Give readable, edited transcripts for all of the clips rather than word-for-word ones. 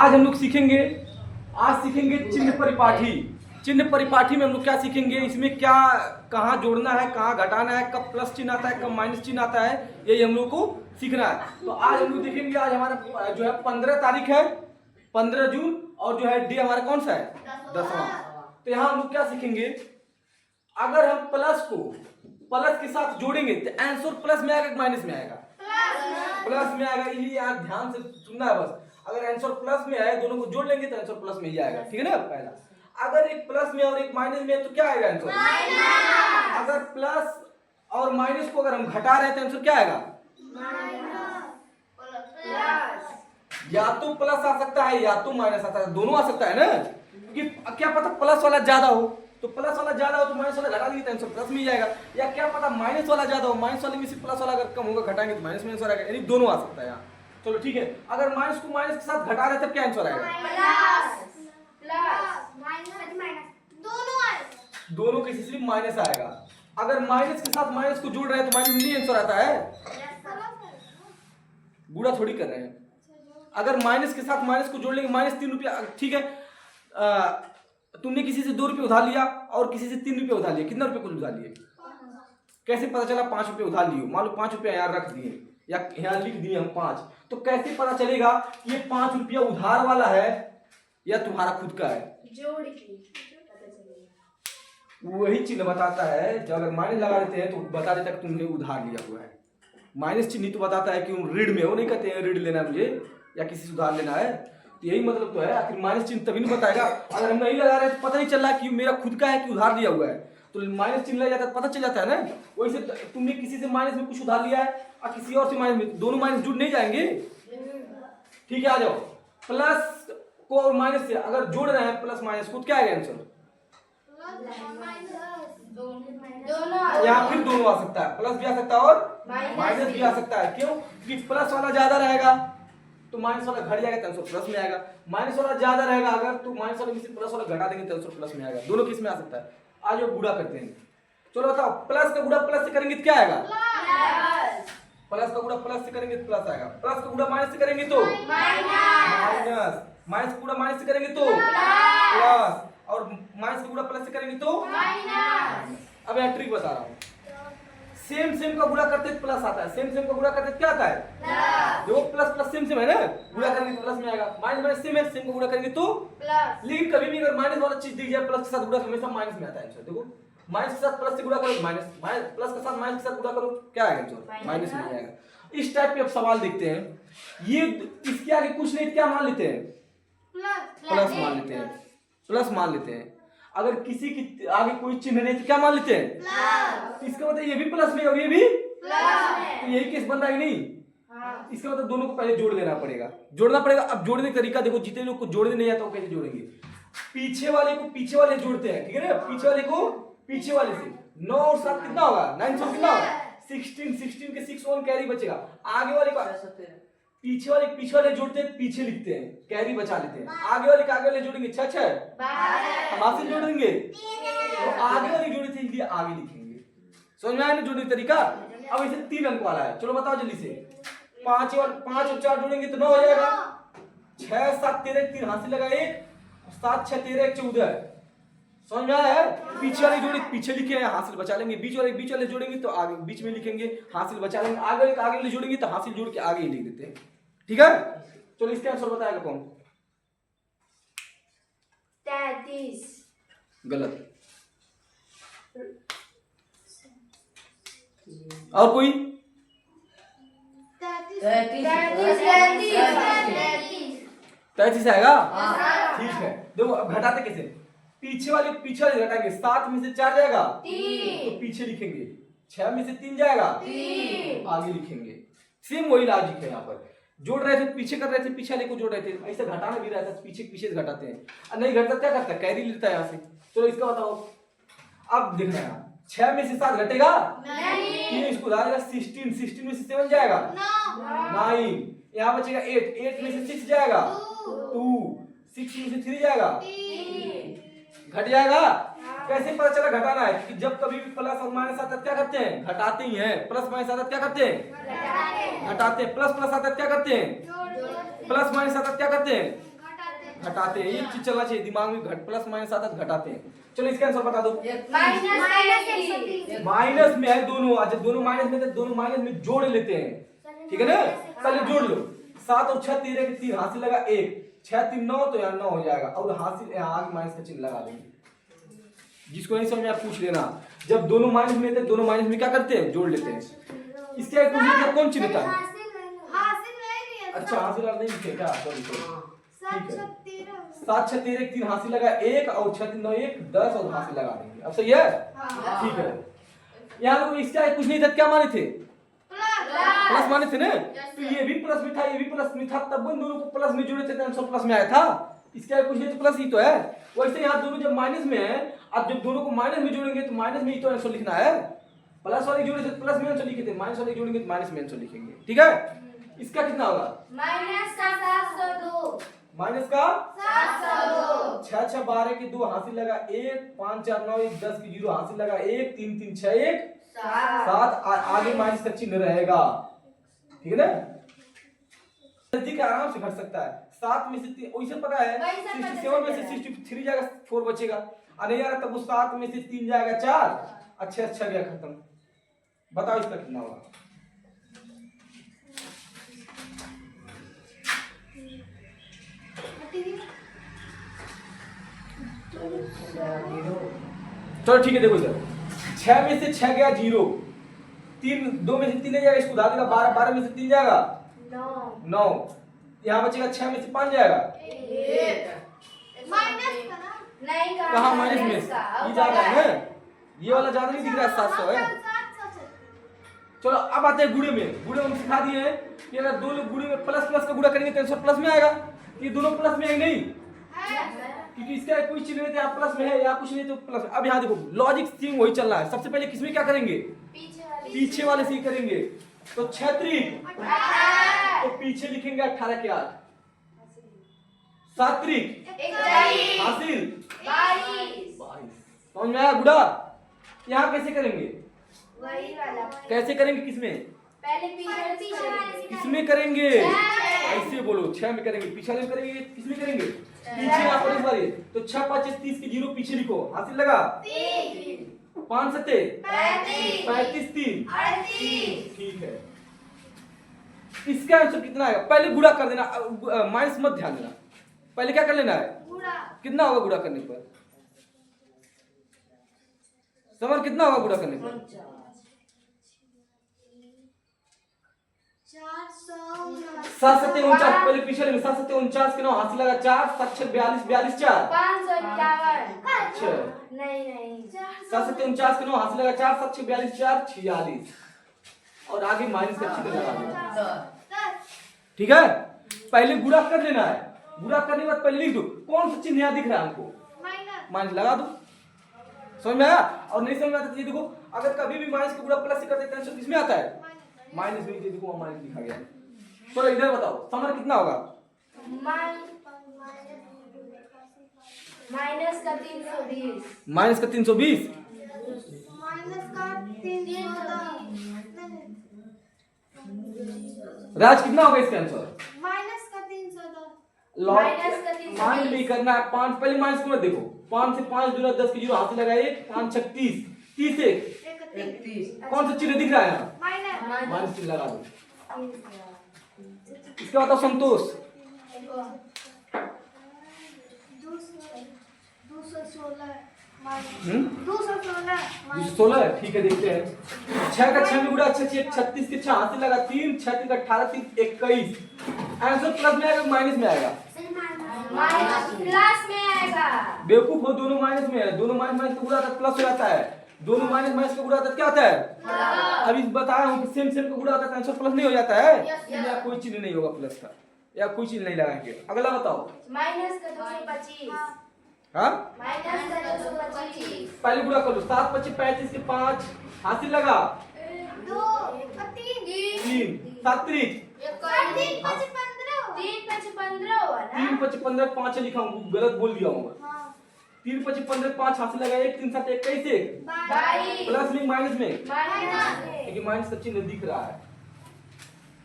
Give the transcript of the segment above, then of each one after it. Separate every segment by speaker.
Speaker 1: आज हम लोग सीखेंगे, आज सीखेंगे चिन्ह परिपाठी। चिन्ह परिपाठी में हम लोग क्या सीखेंगे, इसमें क्या कहाँ जोड़ना है, कहाँ घटाना है, कब प्लस चिन्ह आता है, कब माइनस चिन्ह आता है, यही हम लोग को सीखना है। तो आज हम लोग देखेंगे, आज हमारा जो है 15 तारीख है, 15 जून, और जो है डे हमारा कौन सा है, 10वां। तो यहाँ हम लोग क्या सीखेंगे, अगर हम प्लस को प्लस के साथ जोड़ेंगे तो आंसर प्लस में आएगा कि माइनस में आएगा, प्लस में आएगा। इसलिए आप ध्यान से सुनना है बस। अगर आंसर प्लस में आए, दोनों को जोड़ लेंगे तो आंसर प्लस में ही आएगा, ठीक है ना। पहला, अगर एक प्लस में और एक माइनस में है तो क्या आएगा आंसर माइनस। अगर प्लस और माइनस को अगर हम घटा रहे हैं तो आंसर क्या आएगा प्लस। या तो प्लस आ सकता है या तो माइनस आ सकता है, दोनों आ सकता है ना। क्योंकि क्या पता प्लस वाला ज्यादा हो, तो प्लस वाला ज्यादा हो तो माइनस वाला घटा देंगे तो आंसर प्लस में ही जाएगा। या क्या पता माइनस वाला ज्यादा हो, माइनस वाले में से प्लस वाला अगर कम होगा घटाएंगे तो माइनस में आंसर आएगा। यानी दोनों आ सकता है यहाँ। चलो ठीक है, अगर माइनस को माइनस के साथ घटा रहे तब क्या आंसर आएगा दोनों के सिर्फ माइनस आएगा। अगर माइनस के साथ माइनस को जोड़ रहे हैं तो माइनस में आंसर आता है, बुरा थोड़ी कर रहे हैं। अगर माइनस के साथ माइनस को जोड़ लेंगे, माइनस 3 रुपया, ठीक है। तुमने किसी से 2 रुपये उधार लिया और किसी से 3 रुपये उधार लिया, कितना रुपये कुल उधार लिए, कैसे पता चला 5 रुपये उधार लियो। मान लो 5 रुपये यहाँ रख दिए या यहाँ लिख दिए हम 5, तो कैसे पता चलेगा कि ये 5 रुपया उधार वाला है या तुम्हारा खुद का है,
Speaker 2: जोड़ के
Speaker 1: वही चिन्ह बताता है। जब अगर माइनस लगा देते हैं तो बता देता है कि तुमने उधार लिया हुआ है। माइनस चिन्ह तो बताता है कि ऋण में हो, नहीं कहते हैं ऋण लेना मुझे या किसी से उधार लेना है, तो यही मतलब तो है। आखिर माइनस चिन्ह तभी नहीं बताएगा। अगर हम नहीं लगा रहे तो पता नहीं चल रहा कि मेरा खुद का है कि उधार लिया हुआ है, तो माइनस चिन्ह लग जाता है, पता चल जाता है ना। वैसे तुमने किसी से माइनस में कुछ उधार लिया है और किसी और से माइनस में, दोनों माइनस जुड़ नहीं जाएंगे, ठीक है। आ जाओ, प्लस को और माइनस से अगर जोड़ रहे हैं प्लस माइनस को, क्या आएगा आंसर, या फिर दोनों आ सकता है, प्लस भी आ सकता है और माइनस भी आ सकता है। क्यों, क्योंकि प्लस वाला ज्यादा रहेगा तो माइनस वाला घट जाएगा तो आंसर प्लस में आएगा, माइनस वाला ज्यादा रहेगा अगर तो माइनस वाले में से प्लस वाला घटा देंगे तो आंसर प्लस में आएगा। दोनों किस में आ सकता है। आज वो गुणा करते हैं। चलो बताओ, प्लस का गुणा प्लस से करेंगे तो क्या आएगा प्लस का गुणा प्लस से करेंगे तो प्लस आएगा, प्लस का गुणा माइनस से करेंगे तो माइनस, माइनस का गुणा माइनस से करेंगे तो प्लस, और माइनस का गुणा प्लस से करेंगे तो माइनस। अब मैं ट्रिक बता रहा हूँ, सेम सेम का गुणा करते तो प्लस आता है, सेम सेम का गुणा करते तो क्या आता है, जो प्लस प्लस सेम सेम है ना, गुणा करेंगे तो प्लस में आएगा। माइनस माइनस सेम है, सेम का गुणा करेंगे तो प्लस। लेकिन कभी भी अगर माइनस वाला चीज दी जाए प्लस के साथ गुणा हमेशा माइनस में आता है आंसर। देखो, माइनस के साथ प्लस से गुणा करो माइनस, प्लस के साथ माइनस के साथ गुणा करो क्या आएगा आंसर, माइनस में आएगा। इस टाइप के अब सवाल देखते हैं, ये इसके आगे कुछ नहीं, क्या मान लेते हैं, प्लस मान लेते हैं, प्लस मान लेते हैं। अगर किसी की आगे कोई चिन्ह नहीं तो क्या मान लेते हैं, इसका मतलब ये भी प्लस में और ये भी प्लस, तो यही केस बन रहा है नहीं। इसका मतलब दोनों को पहले जोड़ देना पड़ेगा, जोड़ना पड़ेगा। अब जोड़ने का तरीका देखो, जितने लोग को जोड़ने नहीं आता वो कैसे जोड़ेंगे, पीछे वाले को पीछे वाले जोड़ते हैं, ठीक है ना, पीछे वाले को पीछे वाले से। 9 और 7 कितना होगा, 9 से कितना होगा 16, 16 के 6 1 कैरी बचेगा। आगे वाले को पीछे वाले जोड़ते हैं, पीछे लिखते हैं, कैरी बचा लेते हैं। आगे वाले जोड़ेंगे 6 6 हम हासिल जोड़ देंगे, तो आगे वाले जोड़े थे इसलिए आगे लिखेंगे। समझ में आया ना जोड़ने का तरीका। अब इसे 3 अंक वाला है, चलो बताओ जल्दी से। 5 और 4 जोड़ेंगे तो 9 हो जाएगा। 6 7 13 3 हासिल लगा 1, 7 6 13 1 14। समझ में आया है। पीछे वाले जोड़े पीछे लिखे हैं, हासिल बचा लेंगे। बीच वाले जोड़ेंगे तो आगे बीच में लिखेंगे, हासिल बचा लेंगे। आगे वाले जोड़ेंगे तो हासिल जोड़ के आगे ही लिख देते हैं, ठीक है। चलो इसके आंसर बताएगा कौन,
Speaker 2: 33
Speaker 1: गलत। और कोई 33 आएगा, ठीक है। देखो अब घटाते कैसे, पीछे वाले घटाएंगे, 7 में से 4 जाएगा तो पीछे लिखेंगे, 6 में से 3 जाएगा आगे लिखेंगे। सेम वही लॉजिक है यहाँ पर। जोड़ रहे थे पीछे कर रहे थे, पीछे वाले को जोड़ रहे थे, ऐसे घटाना भी रहता है, पीछे पीछे से घटाते हैं। और नहीं घटता क्या करता है, कैरी लेता है यहाँ से। चलो इसका बताओ, अब देखना है 6 में से 7 घटेगा नहीं, इसको डालेगा 16, 16 में से 7 जाएगा 9, यहाँ बचेगा 8, 8 में से 6 जाएगा 2, 6 में से 3 जाएगा, घट जाएगा। कैसे पता चला घटाना है, कि जब कभी भी प्लस और माइनस आता है क्या करते हैं, घटाते ही हैं। प्लस माइनस आता है क्या करते हैं, घटाते हैं। प्लस प्लस आता है क्या करते हैं, प्लस माइनस आता है क्या करते हैं, घटाते हैं। एक चीज चलना चाहिए दिमाग में, घट प्लस माइनस आता है घटाते हैं। चलो इसका आंसर बता दो। माइनस में है दोनों, आज दोनों माइनस में थे, दोनों माइनस में जोड़ लेते हैं, ठीक है ना। पहले जोड़ लो, 7 और 6 13 के 3 हासिल लगा 1, 6 3 9 तो यहाँ 9 हो जाएगा, और हासिल आगे माइनस का चिन्ह लगा देंगे। जिसको नहीं समझ में आप पूछ लेना। जब दोनों माइनस में थे, दोनों माइनस में क्या करते हैं, जोड़ लेते हैं। इसके पूछिए कौन चिन्ह था? अच्छा हासिल नहीं लिखे क्या, सॉरी ठीक है। 7 6 13 3 हासिल लगा 1 और 6 3 9 1 10 और हासिल लगा देंगे। अब सही है, ठीक है। यहाँ इसका कुछ नहीं था, क्या माने थे, प्लस माने थे ना। तो ये भी प्लस में था, ये भी प्लस में था, तब उन दोनों को प्लस में जोड़े थे तो आंसर प्लस में आया था। इसका कुछ नहीं तो प्लस ही तो है। वैसे यहाँ दोनों जब माइनस में है, अब जब दोनों को माइनस में जोड़ेंगे तो माइनस में ही तो आंसर लिखना है। प्लस वाले जोड़े थे प्लस में आंसर लिखे थे, माइनस वाले जोड़ेंगे तो माइनस में आंसर लिखेंगे, ठीक है। इसका कितना होगा,
Speaker 2: माइनस का 702,
Speaker 1: माइनस का
Speaker 2: 702,
Speaker 1: 6 6 12 के 2 हासिल लगा 1, 5 4 9 1 10 की 0 हासिल लगा 1, 3 3 6 1 7, आगे माइनस का चिन्ह रहेगा, ठीक है ना। जल्दी के आराम से घट सकता है। 7 में से 3 वैसे पता है 67 में से 63 जाएगा, 4 बचेगा। और नहीं आ रहा तब वो 7 में से 3 जाएगा 4, अच्छा अच्छा गया खत्म। बताओ इसका कितना होगा। चलो ठीक है, देखो इधर 6 में से 6 गया 0, 3 2 में से 3 नहीं जाएगा, इसको उधार देगा 12, 12 में से 3 जाएगा 9, यहाँ बचेगा 6 में से 5 जाएगा
Speaker 2: 1, नहीं
Speaker 1: कहाँ माइनस में, ये ज्यादा है ना, ये वाला ज्यादा नहीं दिख रहा है, 700 है। चलो अब आते हैं गुणे में। गुणे में हम सिखा दिए हैं कि अगर दो लोग गुणे में प्लस प्लस का गुणा करेंगे तो आंसर प्लस में आएगा। ये दोनों प्लस में है नहीं, क्योंकि इसका कोई चिन्ह नहीं, आप प्लस में है या कुछ नहीं तो प्लस। अब यहाँ देखो लॉजिक सेम वही चल रहा है। सबसे पहले किसमें क्या करेंगे, पीछे वाले से ही करेंगे। तो 36 तो पीछे लिखेंगे 18 के 8, 7 हासिल 22। समझ में आया गुड़ा। यहाँ कैसे करेंगे,
Speaker 2: वही वाला
Speaker 1: कैसे करेंगे, किसमें,
Speaker 2: पहले पीछे वाले
Speaker 1: किसमें करेंगे, ऐसे बोलो 6 में करेंगे, पीछे वाले में करेंगे, किसमें करेंगे, पीछे यहाँ पर इस बार। तो 6 5 30 की 0 पीछे लिखो, हासिल लगा 5 7 35 3 ठीक है। इसका आंसर कितना आएगा, पहले गुणा कर देना, माइनस मत ध्यान देना, पहले क्या कर लेना है, कितना होगा गुणा करने पर, समर कितना होगा गुणा करने पर, 7 7 49, पहले पीछे लेंगे 7 7 49 के 9 हासिल लगा 4, 7 6 42 42 4
Speaker 2: 551
Speaker 1: अच्छा
Speaker 2: नहीं
Speaker 1: 7 7 49 के 9 हासिल लगा 4, 7 6 42 4 46 और आगे माइनस का चिन्ह लगा देना, ठीक है। पहले गुणा कर लेना है, गुणा करने के बाद पहले लिख दो कौन सा चिन्ह यहाँ दिख रहा है हमको, माइनस लगा दो। समझ में आया। और नहीं समझ में आता तो ये देखो, अगर कभी भी माइनस का गुणा प्लस से करते हैं तो किसमें आता है, माइनस में। ये देखो माइनस लिखा गया है। चलो इधर बताओ समर कितना होगा,
Speaker 2: माइनस का 320
Speaker 1: माइनस का 320 राज कितना होगा इसका आंसर, माइनस नहीं करना है, 5 पहले माइनस को मत देखो, 5 से 5 दूना 10 की 0 हासिल लगा 1, 5 6 30 30 1 कौन सा चिन्ह दिख रहा है यहाँ, माइनस चिन्ह लगा दो। इसका बताओ संतोष, 216 ठीक है, देखते हैं 6 का 6 में गुणा 6 36 के 6 हासिल लगा 3 6 का 18 3 21 आंसर प्लस में आएगा माइनस में आएगा,
Speaker 2: माइनस प्लस में आएगा।
Speaker 1: बेवकूफ हो, दोनों माइनस में है, दोनों माइनस माइनस का गुणा तो प्लस हो जाता है, दोनों माइनस माइनस का गुणा तो क्या होता है, अभी बताया हूं कि सेम सेम का गुणा होता है आंसर प्लस नहीं हो जाता है, या कोई चिन्ह नहीं होगा प्लस का, या कोई चिन्ह नहीं लगाएंगे। अगला बताओ,
Speaker 2: माइनस का 225
Speaker 1: हाँ
Speaker 2: माइनस का 225
Speaker 1: पहले गुणा कर लो, 7 25 35 के 5 हासिल लगा
Speaker 2: 2
Speaker 1: 3 7 3
Speaker 2: 3 5 15 हुआ ना,
Speaker 1: 3 5 15 5 लिखा हूं, गलत बोल दिया हूं, 3 5 15 5 हासिल लगा 1 3 7 21
Speaker 2: 22
Speaker 1: प्लस में माइनस में,
Speaker 2: माइनस
Speaker 1: क्योंकि माइनस का चिन्ह दिख रहा है,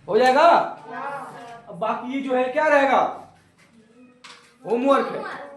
Speaker 1: हो जाएगा। अब बाकी ये जो है क्या रहेगा, होमवर्क है।